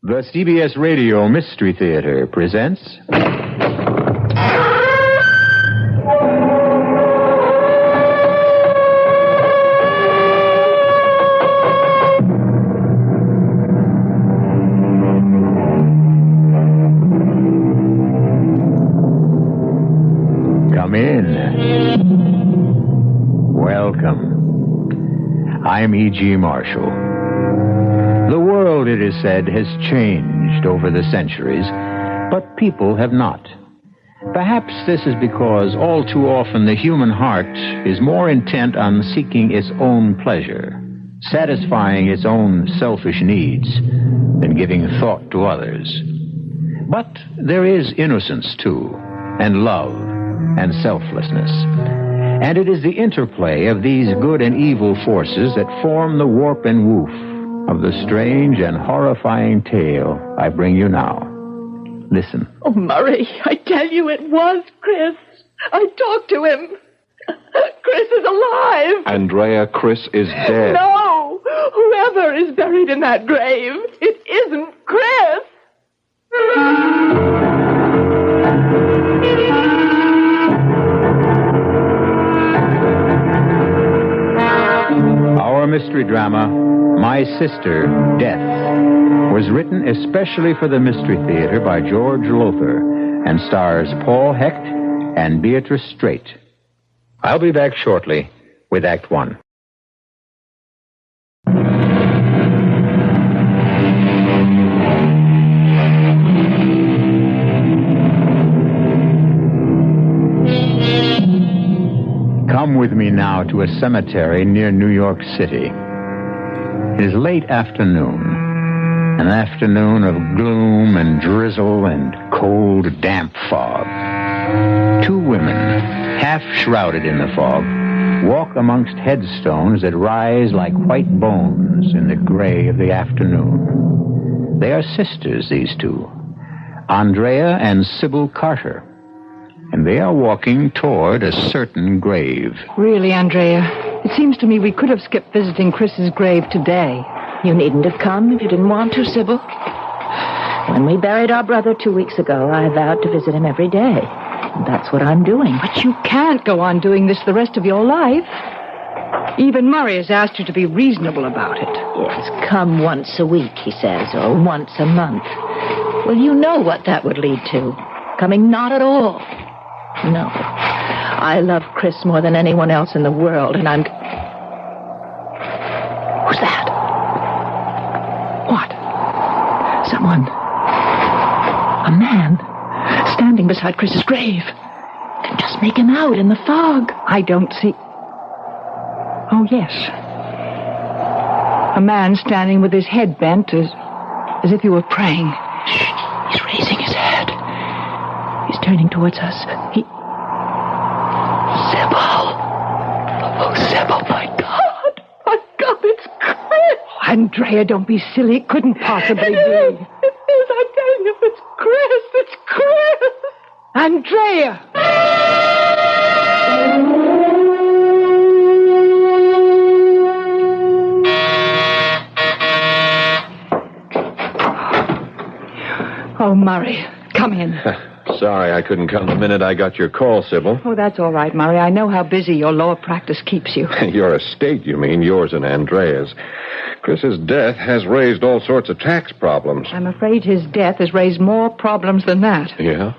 The CBS Radio Mystery Theater presents... Come in. Welcome. I'm E.G. Marshall. The world, it is said, has changed over the centuries, but people have not. Perhaps this is because all too often the human heart is more intent on seeking its own pleasure, satisfying its own selfish needs, than giving thought to others. But there is innocence, too, and love, and selflessness. And it is the interplay of these good and evil forces that form the warp and woof of the strange and horrifying tale I bring you now. Listen. Oh, Murray, I tell you it was Chris. I talked to him. Chris is alive. Andrea, Chris is dead. No! Whoever is buried in that grave, it isn't Chris. Our mystery drama, My Sister, Death, was written especially for the Mystery Theater by George Lowther and stars Paul Hecht and Beatrice Straight. I'll be back shortly with Act One. Come with me now to a cemetery near New York City. It is late afternoon, an afternoon of gloom and drizzle and cold, damp fog. Two women, half shrouded in the fog, walk amongst headstones that rise like white bones in the gray of the afternoon. They are sisters, these two, Andrea and Sybil Carter. And they are walking toward a certain grave. Really, Andrea, it seems to me we could have skipped visiting Chris's grave today. You needn't have come if you didn't want to, Sybil. When we buried our brother 2 weeks ago, I vowed to visit him every day. And that's what I'm doing. But you can't go on doing this the rest of your life. Even Murray has asked you to be reasonable about it. Yes, come once a week, he says, or once a month. Well, you know what that would lead to. Coming not at all. No. I love Chris more than anyone else in the world, and I'm... Who's that? What? Someone. A man. Standing beside Chris's grave. Can just make him out in the fog. I don't see... Oh, yes. A man standing with his head bent as if he were praying. Shh. He's raising his head. He's turning towards us. Sybil. Oh, Sybil, my God. My God, it's Chris. Oh, Andrea, don't be silly. It couldn't possibly be. It is. I'm telling you, it's Chris. It's Chris. Andrea! Oh, Murray, come in. Sorry I couldn't come the minute I got your call, Sybil. Oh, that's all right, Murray. I know how busy your law practice keeps you. Your estate, you mean, yours and Andrea's. Chris's death has raised all sorts of tax problems. I'm afraid his death has raised more problems than that. Yeah?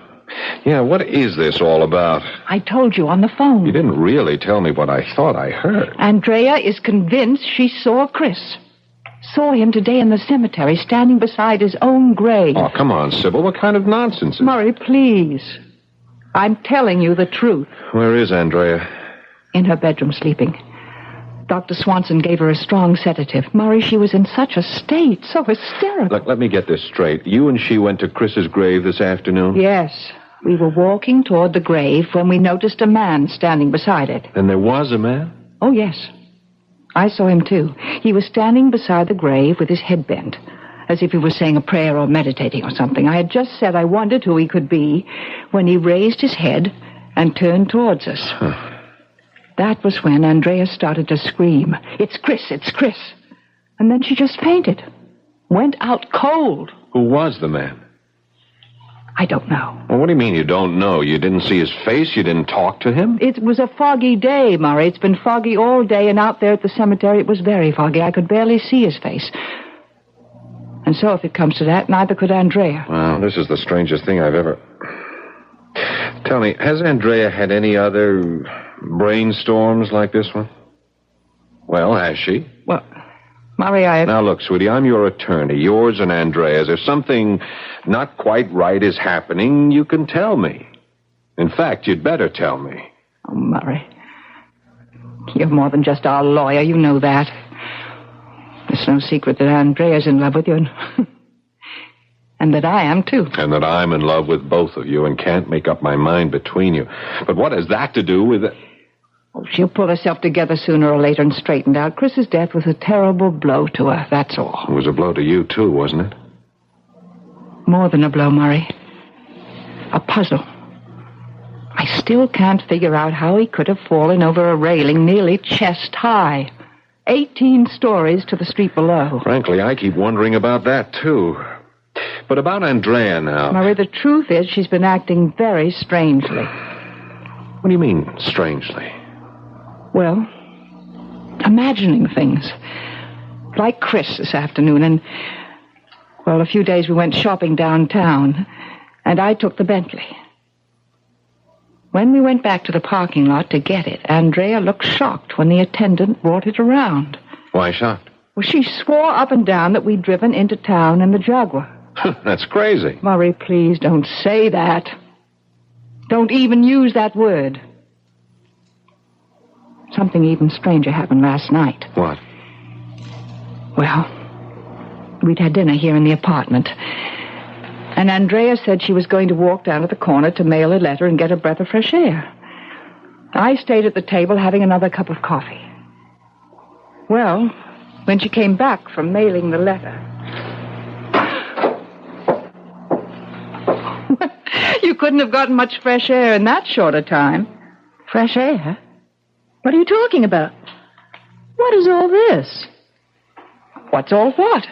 Yeah, what is this all about? I told you on the phone. You didn't really tell me what I thought I heard. Andrea is convinced she saw Chris. Saw him today in the cemetery, standing beside his own grave. Oh, come on, Sybil. What kind of nonsense is... Murray, please. I'm telling you the truth. Where is Andrea? In her bedroom, sleeping. Dr. Swanson gave her a strong sedative. Murray, she was in such a state, so hysterical. Look, let me get this straight. You and she went to Chris's grave this afternoon? Yes. We were walking toward the grave when we noticed a man standing beside it. And there was a man? Oh, yes. I saw him, too. He was standing beside the grave with his head bent, as if he was saying a prayer or meditating or something. I had just said I wondered who he could be when he raised his head and turned towards us. Huh. That was when Andrea started to scream, "It's Chris, it's Chris." And then she just fainted. Went out cold. Who was the man? I don't know. Well, what do you mean you don't know? You didn't see his face? You didn't talk to him? It was a foggy day, Murray. It's been foggy all day, and out there at the cemetery it was very foggy. I could barely see his face. And so, if it comes to that, neither could Andrea. Well, this is the strangest thing I've ever... Tell me, has Andrea had any other brainstorms like this one? Well, has she? Well, Murray, Now, look, sweetie, I'm your attorney, yours and Andrea's. If something not quite right is happening, you can tell me. In fact, you'd better tell me. Oh, Murray. You're more than just our lawyer, you know that. It's no secret that Andrea's in love with you, and that I am, too. And that I'm in love with both of you and can't make up my mind between you. But what has that to do with it? Oh, she'll pull herself together sooner or later and straighten out. Chris's death was a terrible blow to her, that's all. It was a blow to you, too, wasn't it? More than a blow, Murray. A puzzle. I still can't figure out how he could have fallen over a railing nearly chest high. 18 stories to the street below. Frankly, I keep wondering about that, too. But about Andrea now. Murray, the truth is she's been acting very strangely. What do you mean, strangely? Well, imagining things. Like Chris this afternoon, and, well, a few days we went shopping downtown, and I took the Bentley. When we went back to the parking lot to get it, Andrea looked shocked when the attendant brought it around. Why shocked? Well, she swore up and down that we'd driven into town in the Jaguar. That's crazy. Murray, please don't say that. Don't even use that word. Something even stranger happened last night. What? Well, we'd had dinner here in the apartment. And Andrea said she was going to walk down to the corner to mail a letter and get a breath of fresh air. I stayed at the table having another cup of coffee. Well, when she came back from mailing the letter... You couldn't have gotten much fresh air in that short a time. Fresh air? What are you talking about? What is all this? What's all what?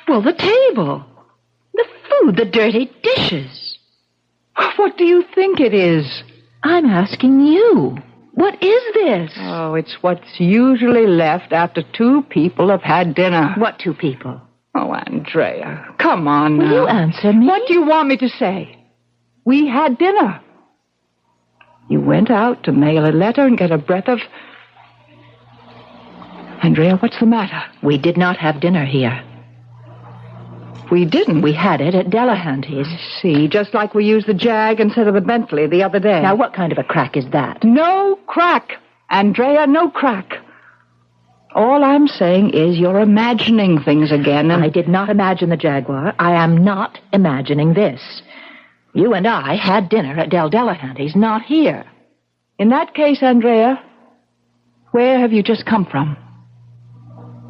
Well, the table. The food, the dirty dishes. What do you think it is? I'm asking you. What is this? Oh, it's what's usually left after two people have had dinner. What two people? Oh, Andrea, come on now. Will you answer me? What do you want me to say? We had dinner. You went out to mail a letter and get a breath of... Andrea, what's the matter? We did not have dinner here. We didn't. We had it at Delahanty's. I see, just like we used the Jag instead of the Bentley the other day. Now, what kind of a crack is that? No crack. Andrea, no crack. All I'm saying is you're imagining things again, and... I did not imagine the Jaguar. I am not imagining this. You and I had dinner at Delahanty's, not here. In that case, Andrea, where have you just come from?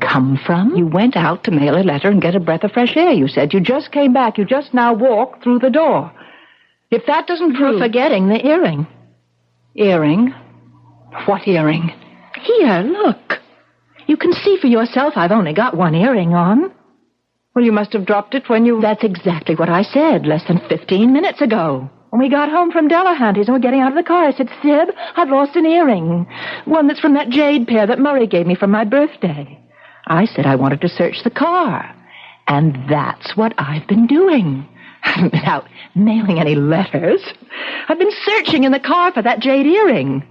Come from? You went out to mail a letter and get a breath of fresh air, you said. You just came back. You just now walked through the door. If that doesn't prove... You're forgetting the earring. Earring? What earring? Here, look. You can see for yourself I've only got one earring on. Well, you must have dropped it when you... That's exactly what I said less than 15 minutes ago. When we got home from Delahanty's and were getting out of the car, I said, Sib, I've lost an earring. One that's from that jade pair that Murray gave me for my birthday. I said I wanted to search the car. And that's what I've been doing. I haven't been out mailing any letters. I've been searching in the car for that jade earring.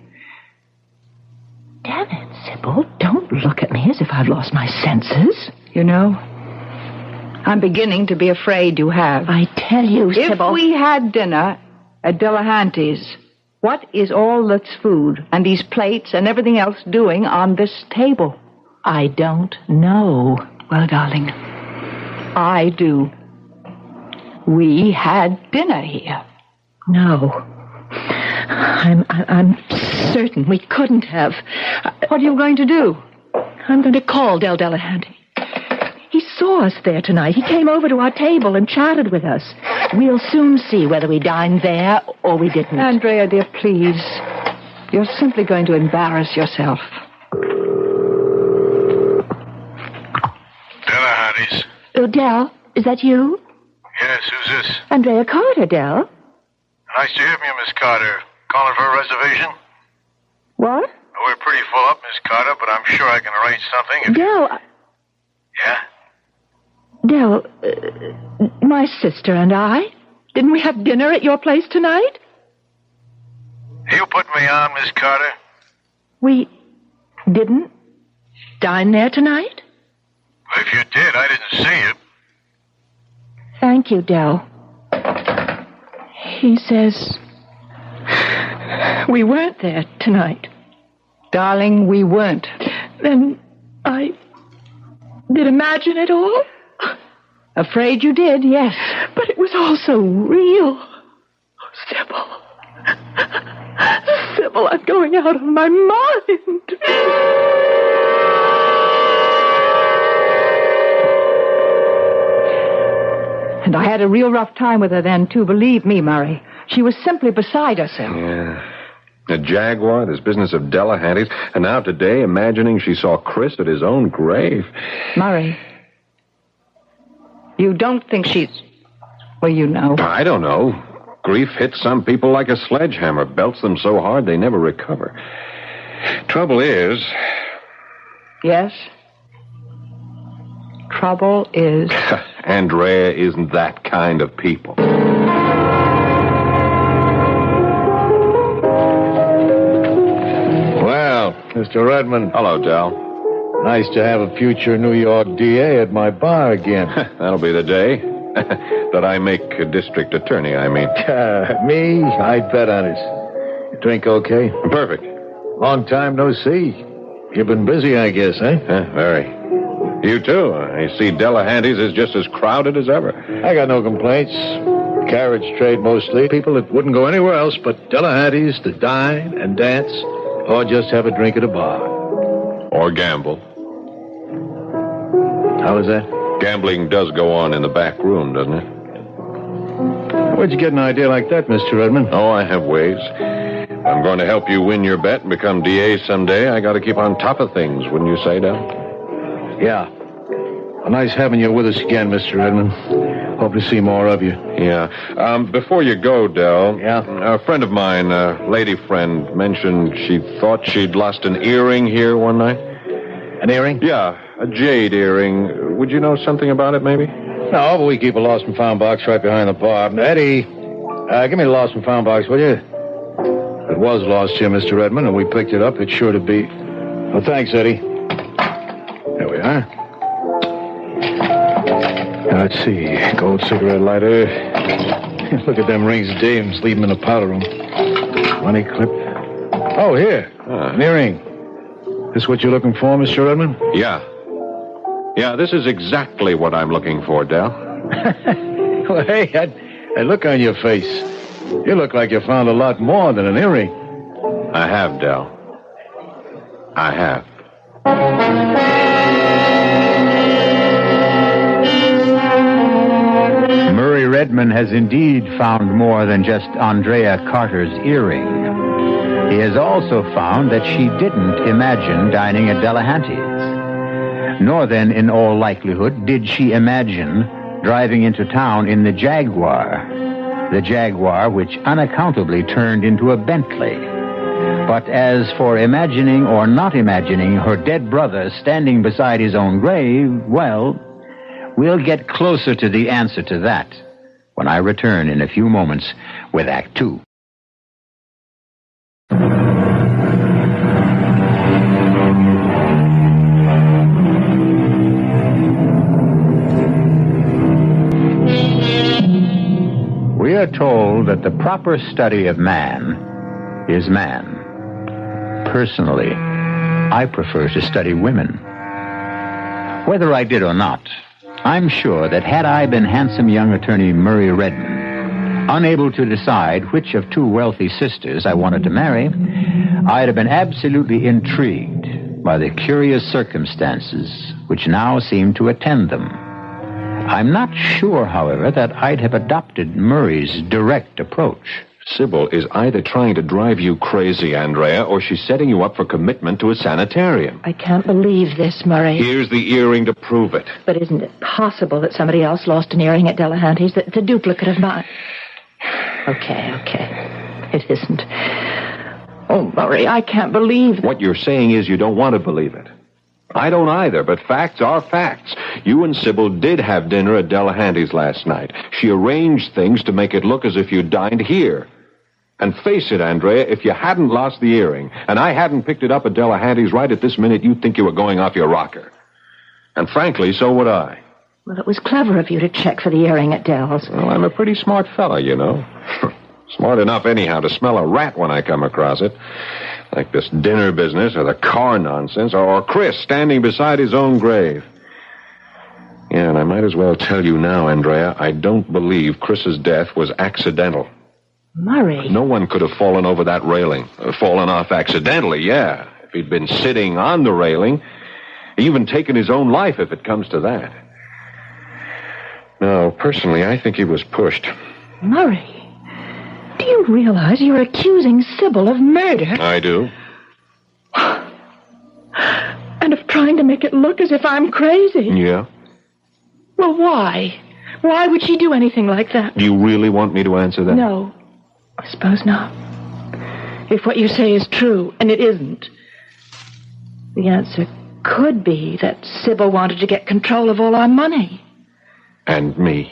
Damn it, Sybil, don't look at me as if I've lost my senses. You know, I'm beginning to be afraid you have. I tell you, Sybil... If we had dinner at Delahanty's, what is all this food and these plates and everything else doing on this table? I don't know. Well, darling, I do. We had dinner here. No. I'm certain we couldn't have. What are you going to do? I'm going to call Delahanty. He saw us there tonight. He came over to our table and chatted with us. We'll soon see whether we dined there or we didn't. Andrea, dear, please. You're simply going to embarrass yourself. Delahanty's. Del, is that you? Yes, who's this? Andrea Carter, Del. Nice to hear from you, Miss Carter. Calling for a reservation? What? We're pretty full up, Miss Carter, but I'm sure I can arrange something if Del, Yeah? Del, my sister and I, didn't we have dinner at your place tonight? You put me on, Miss Carter? We didn't dine there tonight? Well, if you did, I didn't see you. Thank you, Del. He says we weren't there tonight. Darling, we weren't. Then I did imagine it all? Afraid you did, yes. But it was all so real. Oh, Sybil. Sybil, I'm going out of my mind. And I had a real rough time with her then, too. Believe me, Murray. She was simply beside herself. Yeah. A Jaguar, this business of Delahanty's, and now today imagining she saw Chris at his own grave. Murray, you don't think she's... Well, you know. I don't know. Grief hits some people like a sledgehammer, belts them so hard they never recover. Trouble is... Yes? Trouble is... Andrea isn't that kind of people. Well, Mr. Redmond. Hello, Del. Nice to have a future New York DA at my bar again. That'll be the day that I make a district attorney, I mean. Me? I'd bet on it. You drink okay? Perfect. Long time no see. You've been busy, I guess, eh? Very. You too. I see Delahanty's is just as crowded as ever. I got no complaints. Carriage trade mostly. People that wouldn't go anywhere else but Delahanty's to dine and dance or just have a drink at a bar. Or gamble. How is that? Gambling does go on in the back room, doesn't it? Where'd you get an idea like that, Mr. Redmond? Oh, I have ways. If I'm going to help you win your bet and become DA someday, I got to keep on top of things, wouldn't you say, Del? Yeah. Well, nice having you with us again, Mr. Redmond. Hope to see more of you. Yeah. Before you go, Del. Yeah? A friend of mine, a lady friend, mentioned she thought she'd lost an earring here one night. An earring? Yeah, a jade earring. Would you know something about it, maybe? No, but we keep a lost and found box right behind the bar. Eddie, give me the lost and found box, will you? It was lost here, Mr. Redmond, and we picked it up. It's sure to be. Well, thanks, Eddie. There we are. Now, let's see. Gold cigarette lighter. Look at them rings, dames. Leave them in the powder room. Money clip. Oh, here. An earring. This what you're looking for, Mr. Redmond? Yeah. Yeah, this is exactly what I'm looking for, Del. Well, hey, that look on your face. You look like you found a lot more than an earring. I have, Del. I have. Murray Redmond has indeed found more than just Andrea Carter's earring. He has also found that she didn't imagine dining at Delahanty's. Nor then, in all likelihood, did she imagine driving into town in the Jaguar. The Jaguar which unaccountably turned into a Bentley. But as for imagining or not imagining her dead brother standing beside his own grave, well, we'll get closer to the answer to that when I return in a few moments with Act Two. We are told that the proper study of man is man. Personally, I prefer to study women. Whether I did or not, I'm sure that had I been handsome young attorney Murray Redmond, unable to decide which of two wealthy sisters I wanted to marry, I'd have been absolutely intrigued by the curious circumstances which now seem to attend them. I'm not sure, however, that I'd have adopted Murray's direct approach. Sybil is either trying to drive you crazy, Andrea, or she's setting you up for commitment to a sanitarium. I can't believe this, Murray. Here's the earring to prove it. But isn't it possible that somebody else lost an earring at Delahanty's? That's a duplicate of mine. Okay. It isn't. Oh, Murray, I can't believe that. What you're saying is you don't want to believe it. I don't either, but facts are facts. You and Sybil did have dinner at Delahanty's last night. She arranged things to make it look as if you dined here. And face it, Andrea, if you hadn't lost the earring, and I hadn't picked it up at Delahanty's right at this minute, you'd think you were going off your rocker. And frankly, so would I. Well, it was clever of you to check for the earring at Dell's. Well, I'm a pretty smart fella, you know. Smart enough anyhow to smell a rat when I come across it. Like this dinner business or the car nonsense or Chris standing beside his own grave. Yeah, and I might as well tell you now, Andrea, I don't believe Chris's death was accidental. Murray. No one could have fallen over that railing. Fallen off accidentally, yeah. If he'd been sitting on the railing, even taken his own life if it comes to that. No, personally, I think he was pushed. Murray, do you realize you're accusing Sybil of murder? I do. And of trying to make it look as if I'm crazy. Yeah? Well, why? Why would she do anything like that? Do you really want me to answer that? No, I suppose not. If what you say is true, and it isn't, The answer could be that Sybil wanted to get control of all our money. And me.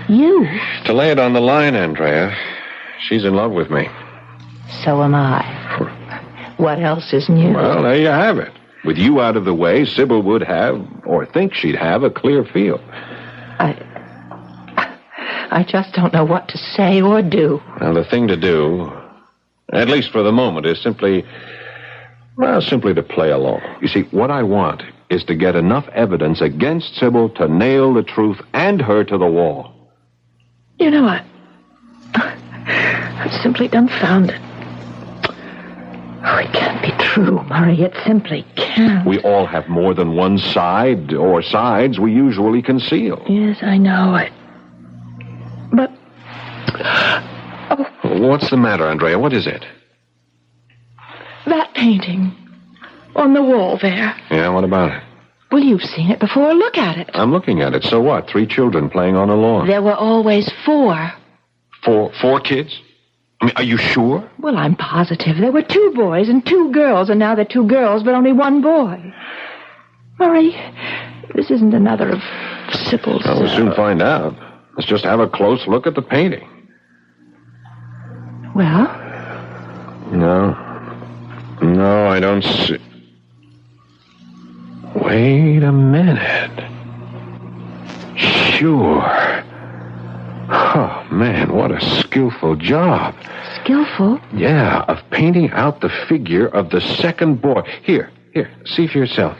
You? To lay it on the line, Andrea, she's in love with me. So am I. What else is new? Well, there you have it. With you out of the way, Sybil would have, or think she'd have, a clear field. I just don't know what to say or do. Now, the thing to do, at least for the moment, is simply to play along. You see, what I want is to get enough evidence against Sybil to nail the truth and her to the wall. you know, I'm simply dumbfounded. Oh, it can't be true, Murray. It simply can't. We all have more than one side, or sides we usually conceal. Yes, I know. But... Oh. What's the matter, Andrea? What is it? That painting on the wall there. Yeah, what about it? Well, you've seen it before. Look at it. I'm looking at it. So what? 3 children playing on a lawn. There were always 4. 4 kids? I mean, are you sure? Well, I'm positive. There were 2 boys and 2 girls, and now there are 2 girls, but only 1 boy. Murray, this isn't another of Sybil's... We'll soon find out. Let's just have a close look at the painting. Well? No, I don't see... Wait a minute. Sure. Oh, man, what a skillful job. Skillful? Yeah, of painting out the figure of the second boy. Here, see for yourself.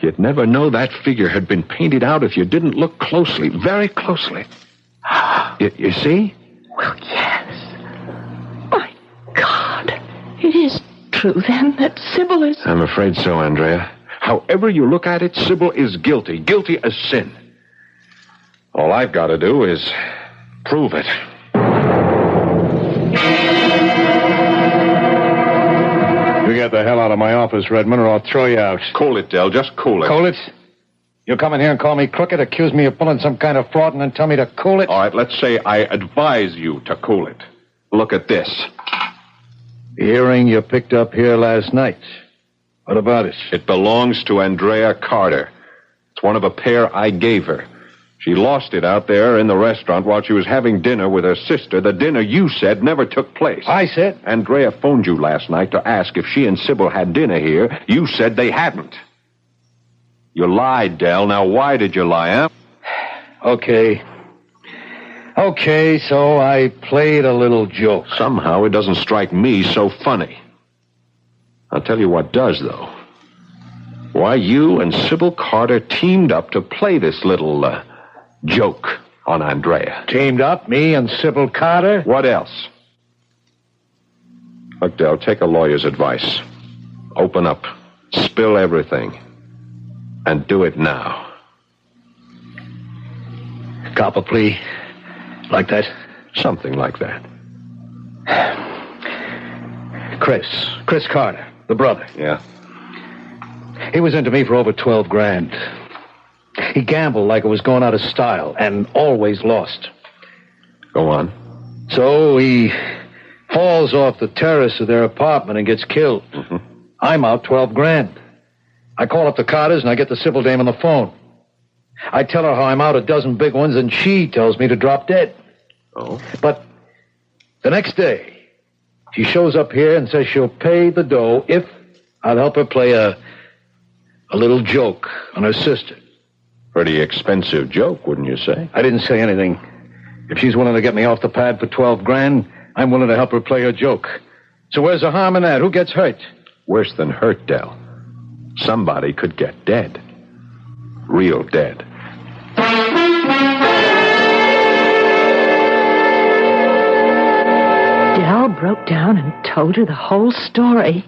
You'd never know that figure had been painted out if you didn't look closely, very closely. You see? Well, yes. My God. It is true, then, that Sybil is... I'm afraid so, Andrea. However you look at it, Sybil is guilty. Guilty as sin. All I've got to do is prove it. You get the hell out of my office, Redmond, or I'll throw you out. Cool it, Del. Just cool it. Cool it? You come in here and call me crooked, accuse me of pulling some kind of fraud, and then tell me to cool it? All right, let's say I advise you to cool it. Look at this. The earring you picked up here last night. What about it? It belongs to Andrea Carter. It's one of a pair I gave her. She lost it out there in the restaurant while she was having dinner with her sister, the dinner you said never took place. I said? Andrea phoned you last night to ask if she and Sybil had dinner here. You said they hadn't. You lied, Del. Now, why did you lie, huh? Okay, so I played a little joke. Somehow it doesn't strike me so funny. I'll tell you what does, though. Why you and Sybil Carter teamed up to play this little, joke on Andrea. Teamed up, me and Sybil Carter? What else? Look, Del, take a lawyer's advice. Open up. Spill everything. And do it now. Cop a plea. Like that? Something like that. Chris Carter, the brother. Yeah. He was into me for over 12 grand. He gambled like it was going out of style and always lost. Go on. So he falls off the terrace of their apartment and gets killed. Mm-hmm. I'm out 12 grand. I call up the Carters and I get the Sybil dame on the phone. I tell her how I'm out a dozen big ones and she tells me to drop dead. Oh. But the next day, she shows up here and says she'll pay the dough if I'll help her play a little joke on her sister. Pretty expensive joke, wouldn't you say? I didn't say anything. If she's willing to get me off the pad for 12 grand, I'm willing to help her play her joke. So where's the harm in that? Who gets hurt? Worse than hurt, Del. Somebody could get dead. Real dead. Del broke down and told her the whole story.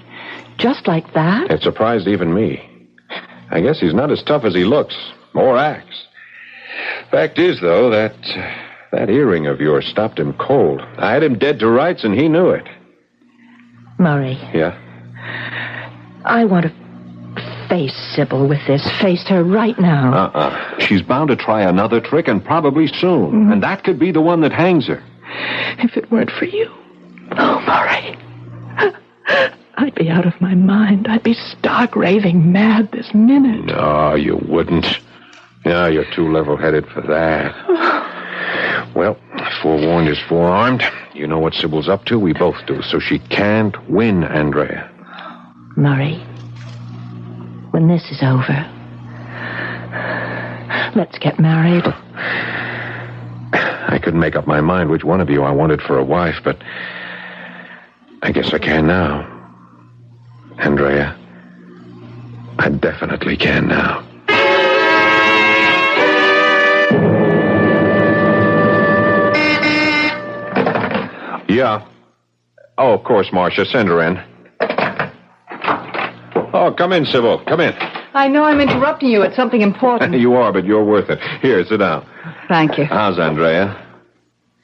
Just like that? It surprised even me. I guess he's not as tough as he looks, or acts. Fact is, though, that earring of yours stopped him cold. I had him dead to rights, and he knew it. Murray. Yeah? I want to face Sybil with this. Face her right now. She's bound to try another trick, and probably soon. Mm-hmm. And that could be the one that hangs her. If it weren't for you. Oh, Murray. I'd be out of my mind. I'd be stark raving mad this minute. No, you wouldn't. No, you're too level-headed for that. Well, forewarned is forearmed. You know what Sybil's up to. We both do. So she can't win, Andrea. Murray, when this is over, let's get married. I couldn't make up my mind which one of you I wanted for a wife, but I guess I can now. Andrea, I definitely can now. Yeah. Oh, of course, Marcia. Send her in. Oh, come in, Sybil. Come in. I know I'm interrupting you. It's something important. You are, but you're worth it. Here, sit down. Thank you. How's Andrea?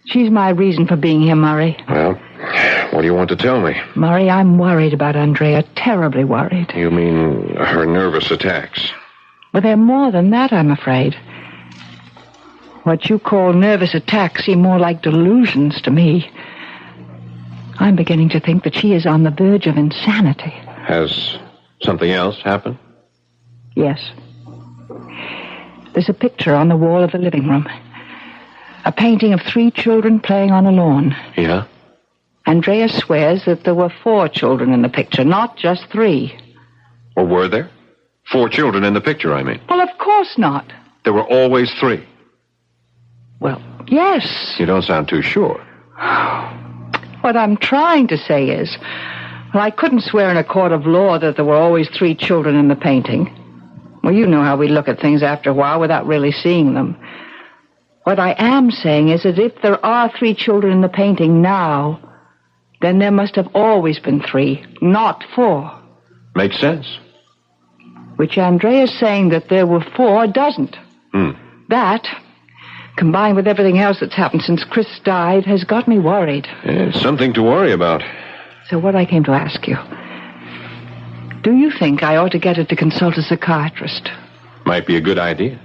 She's my reason for being here, Murray. Well, what do you want to tell me? Murray, I'm worried about Andrea. Terribly worried. You mean her nervous attacks? But they're more than that, I'm afraid. What you call nervous attacks seem more like delusions to me. I'm beginning to think that she is on the verge of insanity. Has something else happened? Yes. There's a picture on the wall of the living room. A painting of 3 children playing on a lawn. Yeah? Andrea swears that there were 4 children in the picture, not just 3. Or were there? 4 children in the picture, I mean. Well, of course not. There were always 3. Well, yes. You don't sound too sure. What I'm trying to say is, well, I couldn't swear in a court of law that there were always 3 children in the painting. Well, you know how we look at things after a while without really seeing them. What I am saying is that if there are 3 children in the painting now, then there must have always been 3, not 4. Makes sense. Which Andrea's saying that there were 4 doesn't. That, combined with everything else that's happened since Chris died, has got me worried. It's something to worry about. So what I came to ask you, do you think I ought to get her to consult a psychiatrist? Might be a good idea.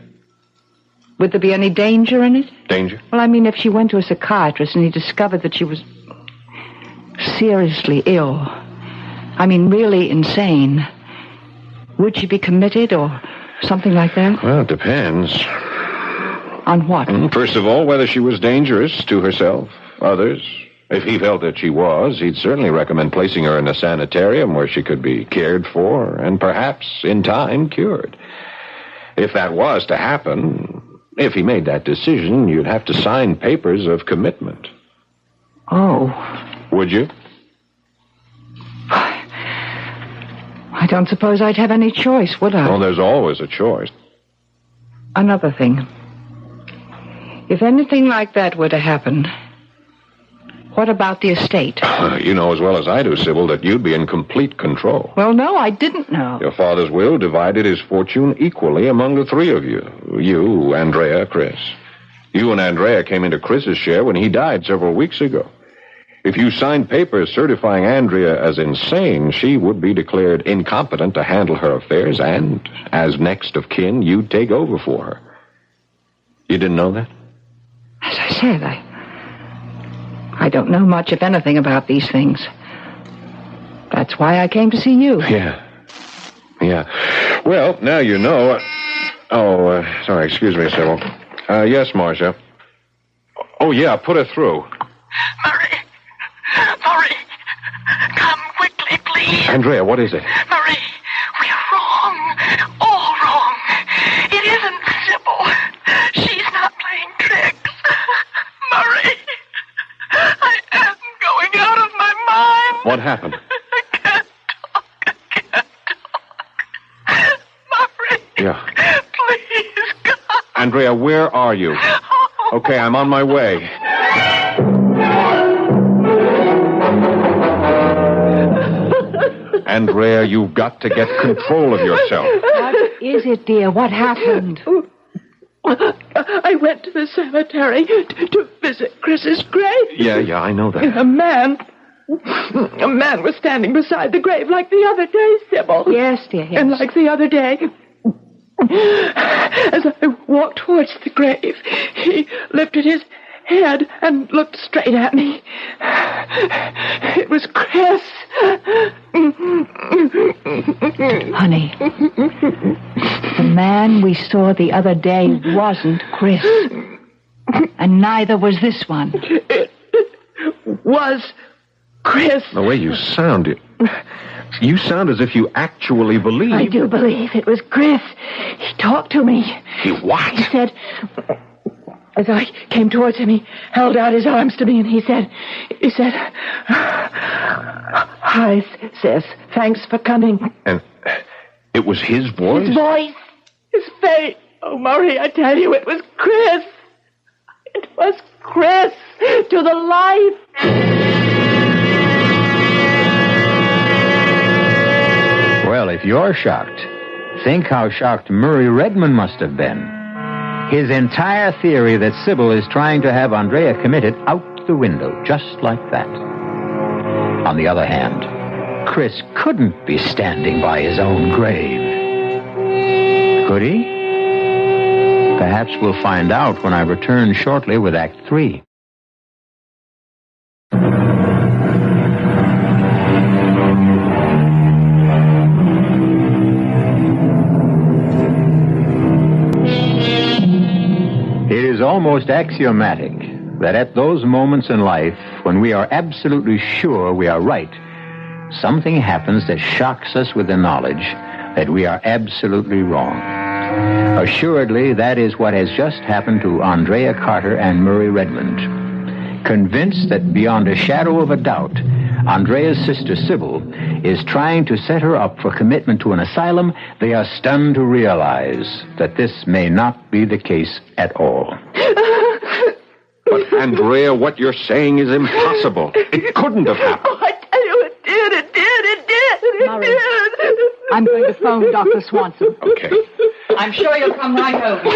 Would there be any danger in it? Danger? Well, I mean, if she went to a psychiatrist and he discovered that she was seriously ill, I mean, really insane, would she be committed or something like that? Well, it depends. On what? First of all, whether she was dangerous to herself, others. If he felt that she was, he'd certainly recommend placing her in a sanitarium where she could be cared for and perhaps, in time, cured. If that was to happen, if he made that decision, you'd have to sign papers of commitment. Oh. Would you? I don't suppose I'd have any choice, would I? Well, there's always a choice. Another thing. If anything like that were to happen, what about the estate? You know as well as I do, Sybil, that you'd be in complete control. Well, no, I didn't know. Your father's will divided his fortune equally among the 3 of you. You, Andrea, Chris. You and Andrea came into Chris's share when he died several weeks ago. If you signed papers certifying Andrea as insane, she would be declared incompetent to handle her affairs, and as next of kin, you'd take over for her. You didn't know that? As I said, I don't know much, if anything, about these things. That's why I came to see you. Yeah. Well, now you know. Sorry, excuse me, Sybil. Yes, Marcia. Oh, yeah, put her through. Murray, come quickly, please. Andrea, what is it? Murray, we're wrong. All wrong. It isn't Sybil. She's not playing tricks. Murray, I am going out of my mind. What happened? I can't talk. Murray. Yeah. Please, come. Andrea, where are you? Okay, I'm on my way. Andrea, you've got to get control of yourself. What is it, dear? What happened? I went to the cemetery to visit Chris's grave. Yeah, I know that. A man was standing beside the grave like the other day, Sybil. Yes, dear, yes. And like the other day, as I walked towards the grave, he lifted his head and looked straight at me. It was Chris. Honey, the man we saw the other day wasn't Chris. And neither was this one. It was Chris. The way you sound, you sound as if you actually believe. I do believe it was Chris. He talked to me. He what? He said, as I came towards him, he held out his arms to me and he said, "Hi, sis. Thanks for coming." And it was his voice? His voice. His face. Oh, Murray, I tell you, it was Chris. It was Chris. To the life. Well, if you're shocked, think how shocked Murray Redmond must have been. His entire theory that Sybil is trying to have Andrea committed out the window, just like that. On the other hand, Chris couldn't be standing by his own grave. Could he? Perhaps we'll find out when I return shortly with Act 3. It is almost axiomatic that at those moments in life when we are absolutely sure we are right, something happens that shocks us with the knowledge that we are absolutely wrong. Assuredly, that is what has just happened to Andrea Carter and Murray Redmond. Convinced that beyond a shadow of a doubt, Andrea's sister Sybil is trying to set her up for commitment to an asylum, they are stunned to realize that this may not be the case at all. But, Andrea, what you're saying is impossible. It couldn't have happened. Oh, I tell you, it did. Murray, I'm going to phone Dr. Swanson. Okay. I'm sure you'll come right over.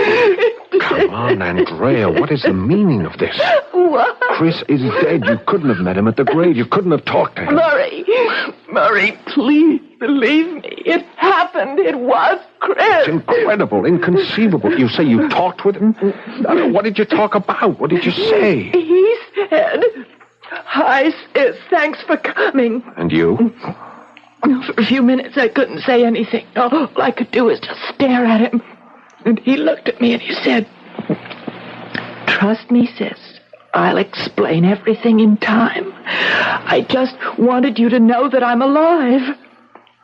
Come on, Andrea, what is the meaning of this? What? Chris is dead. You couldn't have met him at the grave. You couldn't have talked to him. Murray, please believe me. It happened. It was Chris. It's incredible, inconceivable. You say you talked with him? What did you talk about? What did you say? He said, "Hi, sis, thanks for coming." And you? For a few minutes, I couldn't say anything. All I could do was just stare at him. And he looked at me and he said, "Trust me, sis. I'll explain everything in time. I just wanted you to know that I'm alive."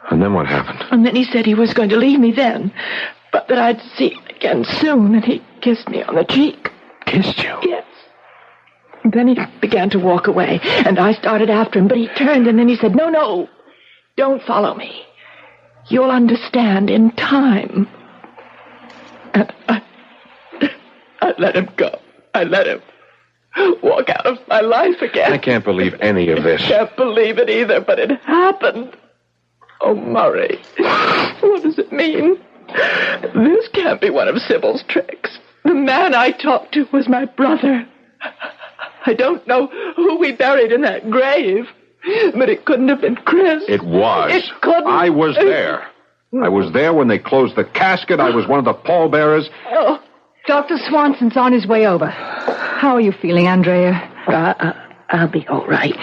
And then what happened? And then he said he was going to leave me then, but that I'd see him again soon, and he kissed me on the cheek. Kissed you? Yes. And then he began to walk away, and I started after him, but he turned, and then he said, No, don't follow me. You'll understand in time." And I let him go. I let him walk out of my life again. I can't believe any of this. I can't believe it either, but it happened. Oh, Murray, what does it mean? This can't be one of Sybil's tricks. The man I talked to was my brother. I don't know who we buried in that grave, but it couldn't have been Chris. It was. It couldn't. I was there. I was there when they closed the casket. I was one of the pallbearers. Oh. Dr. Swanson's on his way over. How are you feeling, Andrea? I'll be all right.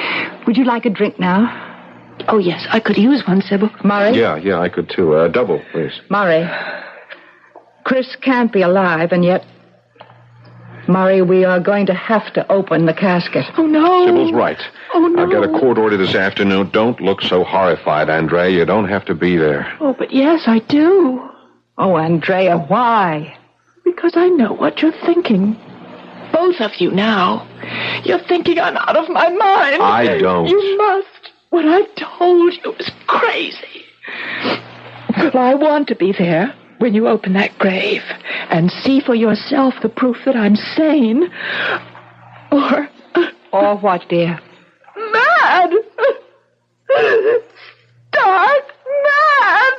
Would you like a drink now? Oh, yes, I could use one, Sybil. Murray? Yeah, I could too. Double, please. Murray, Chris can't be alive, and yet... Murray, we are going to have to open the casket. Oh, no. Sybil's right. Oh, no. I've got a court order this afternoon. Don't look so horrified, Andrea. You don't have to be there. Oh, but yes, I do. Oh, Andrea, why? Because I know what you're thinking. Both of you now. You're thinking I'm out of my mind. I don't. You must. What I told you is crazy. Well, I want to be there when you open that grave and see for yourself the proof that I'm sane. Or what, dear? Mad! Stark mad!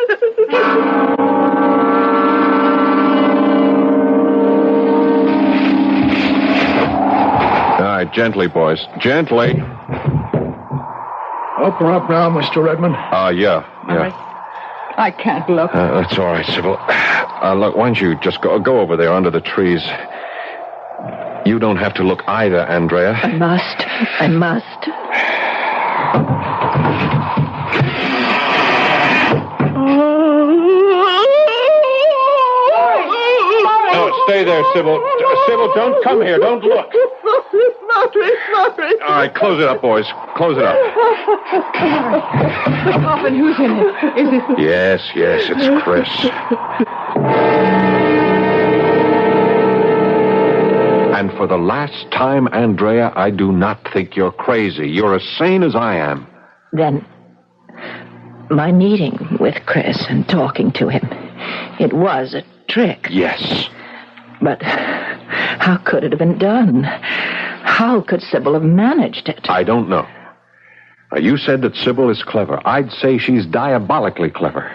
All right, gently, boys. Gently. Open up now, Mr. Redmond. Yeah. I can't look. That's all right, Sybil. Look, why don't you just go over there under the trees? You don't have to look either, Andrea. I must. No, stay there, Sybil. Sybil, don't come here. Don't look. Murray. All right, close it up, boys. Close it up. The coffin, who's in it? Is it... Yes, it's Chris. And for the last time, Andrea, I do not think you're crazy. You're as sane as I am. Then, my meeting with Chris and talking to him, it was a trick. Yes. But how could it have been done? How could Sybil have managed it? I don't know. You said that Sybil is clever. I'd say she's diabolically clever.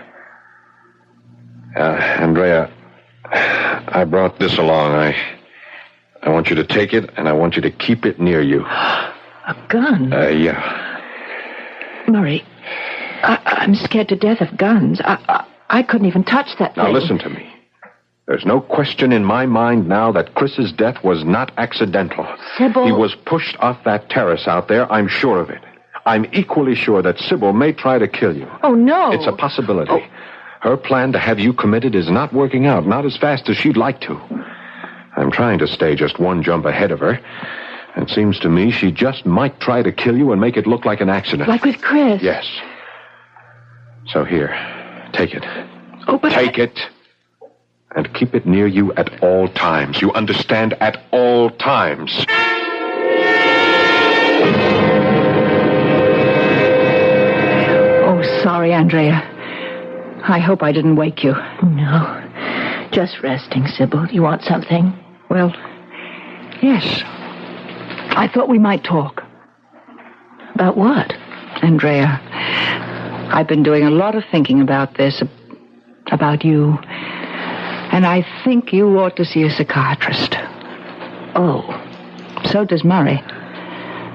Andrea, I brought this along. I want you to take it, and I want you to keep it near you. A gun? Yeah. Murray, I'm scared to death of guns. I couldn't even touch that thing. Now listen to me. There's no question in my mind now that Chris's death was not accidental. Sybil... He was pushed off that terrace out there. I'm sure of it. I'm equally sure that Sybil may try to kill you. Oh, no. It's a possibility. Her plan to have you committed is not working out, not as fast as she'd like to. I'm trying to stay just one jump ahead of her. It seems to me she just might try to kill you and make it look like an accident. Like with Chris? Yes. So here, take it. Oh, but take it. And keep it near you at all times. You understand? At all times. Oh, sorry, Andrea. I hope I didn't wake you. No. Just resting, Sybil. You want something? Well, yes. I thought we might talk. About what? Andrea, I've been doing a lot of thinking about this, about you. And I think you ought to see a psychiatrist. Oh. So does Murray.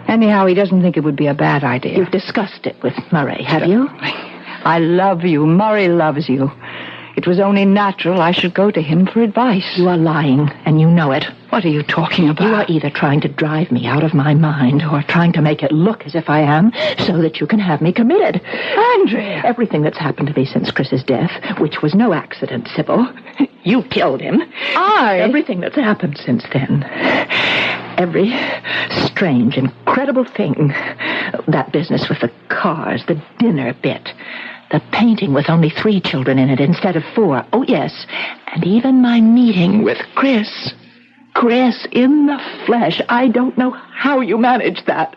Anyhow, he doesn't think it would be a bad idea. You've discussed it with Murray, have you? I love you. Murray loves you. It was only natural I should go to him for advice. You are lying, and you know it. What are you talking about? You are either trying to drive me out of my mind or trying to make it look as if I am so that you can have me committed. Andrea! Everything that's happened to me since Chris's death, which was no accident, Sybil. You killed him. Everything that's happened since then. Every strange, incredible thing. That business with the cars, the dinner bit. The painting with only 3 children in it instead of 4. Oh, yes. And even my meeting with Chris. Chris in the flesh. I don't know how you managed that.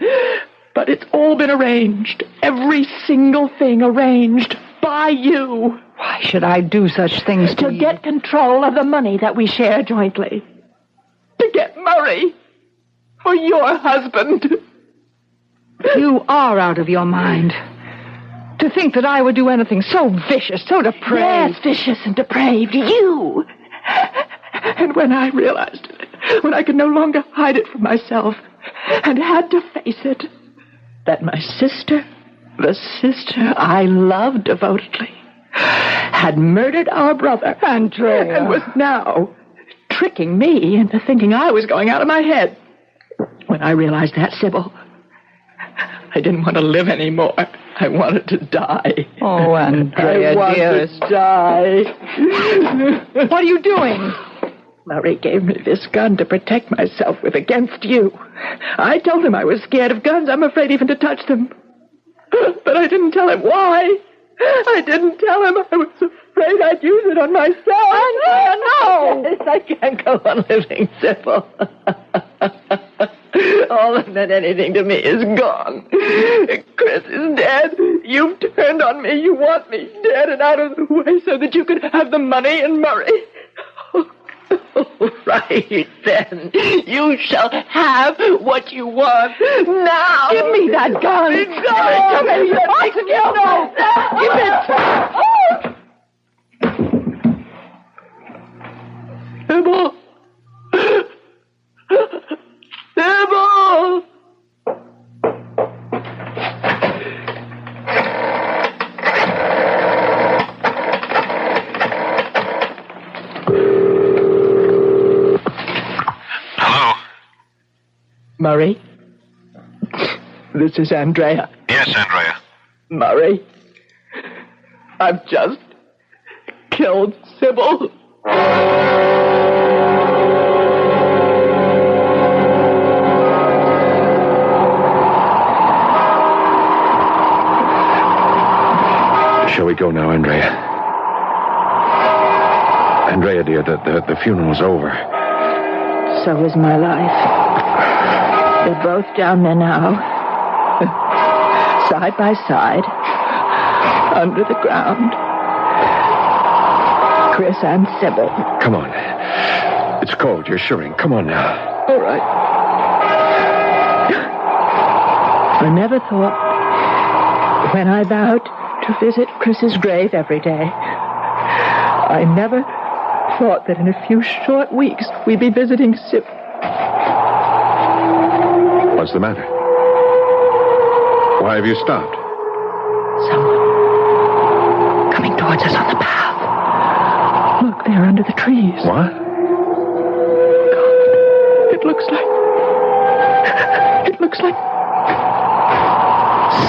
But it's all been arranged. Every single thing arranged by you. Why should I do such things to you? Get control of the money that we share jointly. To get Murray for your husband. You are out of your mind. To think that I would do anything so vicious, so depraved. Yes, vicious and depraved. You. And when I realized it, when I could no longer hide it from myself and had to face it, that my sister, the sister I loved devotedly, had murdered our brother, Andrea, and was now tricking me into thinking I was going out of my head. When I realized that, Sybil, I didn't want to live anymore. I wanted to die. Oh, Andrea, I wanted dearest. to die. What are you doing? Murray gave me this gun to protect myself with against you. I told him I was scared of guns. I'm afraid even to touch them. But I didn't tell him why. I didn't tell him I was afraid I'd use it on myself. No! I can't go on living, Sybil. All that meant anything to me is gone. Chris is dead. You've turned on me. You want me dead and out of the way so that you can have the money and Murray. Right, then. You shall have what you want now. Give me that gun. Give it to me. Give it. Sybil. Sybil. Murray? This is Andrea. Yes, Andrea. Murray? I've just killed Sybil. Shall we go now, Andrea? Andrea, dear, the funeral's over. So is my life. They're both down there now. Side by side. Under the ground. Chris and Sybil. Come on. It's cold. You're shivering. Come on now. All right. I never thought, when I vowed to visit Chris's grave every day, I never thought that in a few short weeks we'd be visiting Sybil. What's the matter? Why have you stopped? Someone coming towards us on the path. Look, they're under the trees. What? God, it looks like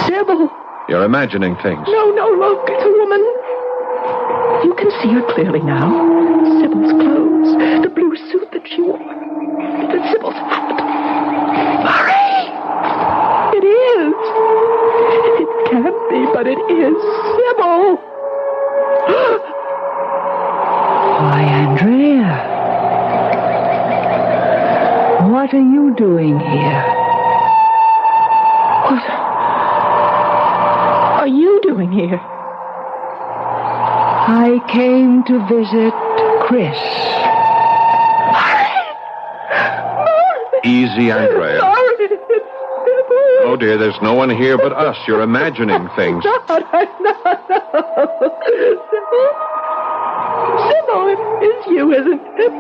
Sybil. You're imagining things. No, look, it's a woman. You can see her clearly now. Sybil's clothes, the blue suit that she wore, the Sybil's hat. Murray! It is. It can't be, but it is Sybil. Why, Andrea. What are you doing here? What are you doing here? I came to visit Chris. Easy, Andrea. Sorry. Oh, dear, there's no one here but us. You're imagining things. No. Sybil, it's you, isn't it?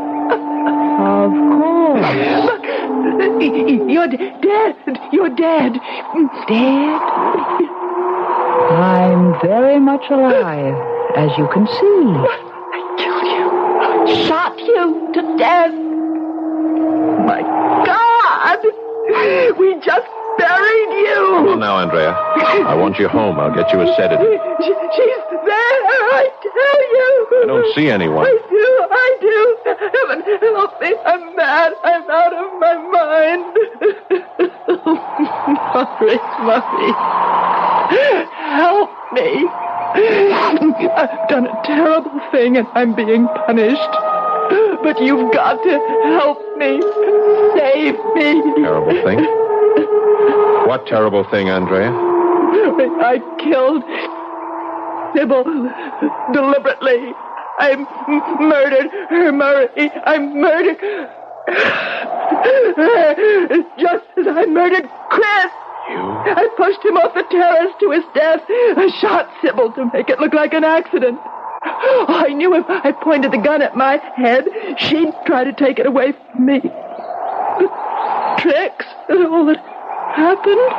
Of course. Look, you're dead. You're dead. Dead? I'm very much alive, as you can see. I killed you. I shot you to death. My God! We just buried you. Come on now, Andrea. I want you home. I'll get you a sedative. She's there, I tell you. I don't see anyone. I do. Heaven help me. I'm mad. I'm out of my mind. Murray. Help me. I've done a terrible thing and I'm being punished. But you've got to help me. Save me. Terrible thing? What terrible thing, Andrea? I killed Sybil deliberately. I murdered her, Murray. I murdered her just as I murdered Chris. You? I pushed him off the terrace to his death. I shot Sybil to make it look like an accident. I knew if I pointed the gun at my head, she'd try to take it away from me. The tricks and all that happened.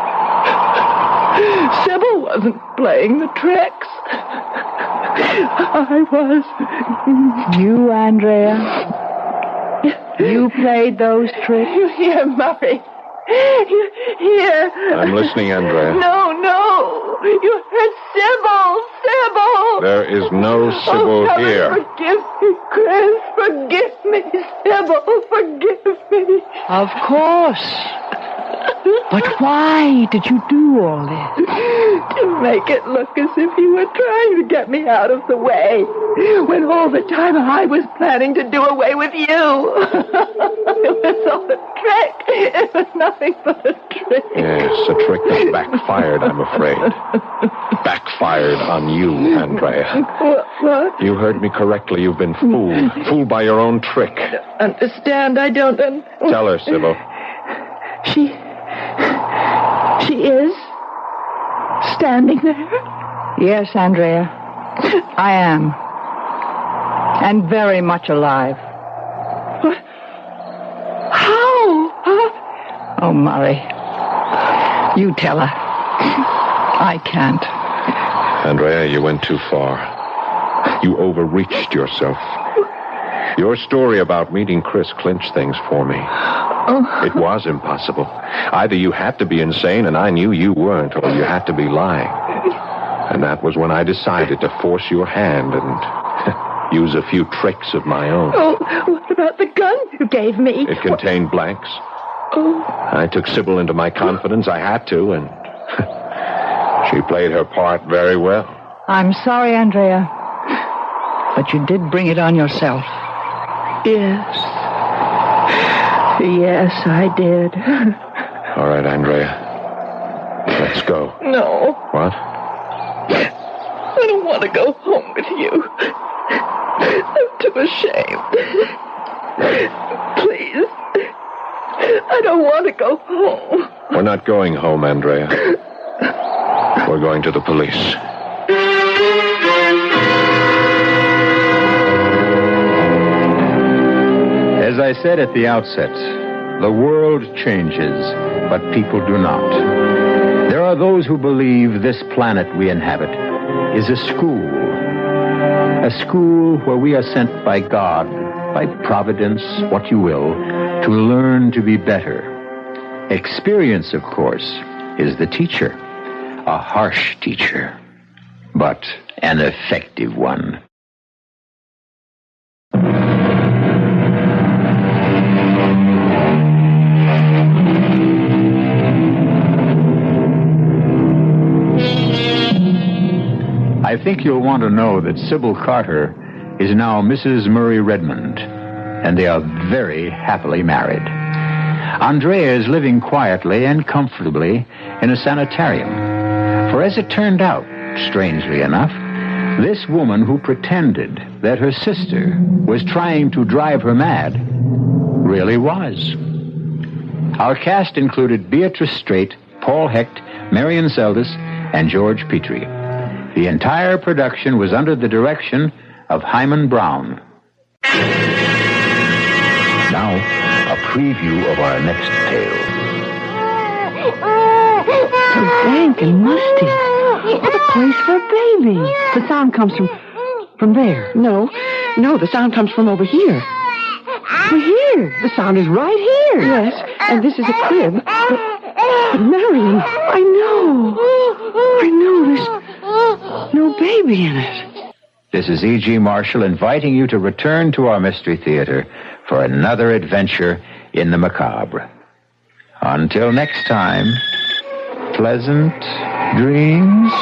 Sybil wasn't playing the tricks. I was. You, Andrea? You played those tricks? Here, Murray. Here. I'm listening, Andrea. No. You heard Sybil. Sybil. There is no Sybil heaven, here. Forgive me, Chris. Forgive me, Sybil. Forgive me. Of course. But why did you do all this? To make it look as if you were trying to get me out of the way, when all the time I was planning to do away with you. It was all a trick. It was nothing but a trick. Yes, a trick that backfired, I'm afraid. Backfired on you, Andrea. What? You heard me correctly. You've been fooled. Fooled by your own trick. Understand? I don't... Tell her, Sybil. She is standing there? Yes, Andrea. I am. And very much alive. What? How? Huh? Oh, Murray. You tell her. I can't. Andrea, you went too far. You overreached yourself. Your story about meeting Chris clinched things for me. It was impossible. Either you had to be insane, and I knew you weren't, or you had to be lying. And that was when I decided to force your hand and use a few tricks of my own. Oh, what about the gun you gave me? It contained blanks. Oh. I took Sybil into my confidence. I had to, and she played her part very well. I'm sorry, Andrea. But you did bring it on yourself. Yes. Yes, I did. All right, Andrea. Let's go. No. What? I don't want to go home with you. I'm too ashamed. Please. I don't want to go home. We're not going home, Andrea. We're going to the police. As I said at the outset, the world changes, but people do not. There are those who believe this planet we inhabit is a school where we are sent by God, by Providence, what you will, to learn to be better. Experience, of course, is the teacher, a harsh teacher, but an effective one. I think you'll want to know that Sybil Carter is now Mrs. Murray Redmond, and they are very happily married. Andrea is living quietly and comfortably in a sanitarium. For as it turned out, strangely enough, this woman who pretended that her sister was trying to drive her mad really was. Our cast included Beatrice Straight, Paul Hecht, Marian Seldes, and George Petrie. The entire production was under the direction of Himan Brown. Now, a preview of our next tale. So dank and musty. What a place for a baby. The sound comes from there. No, the sound comes from over here. We're here. The sound is right here. Yes, and this is a crib. But Marian, I know there's no baby in it. This is E.G. Marshall inviting you to return to our Mystery Theater for another adventure in the macabre. Until next time, pleasant dreams.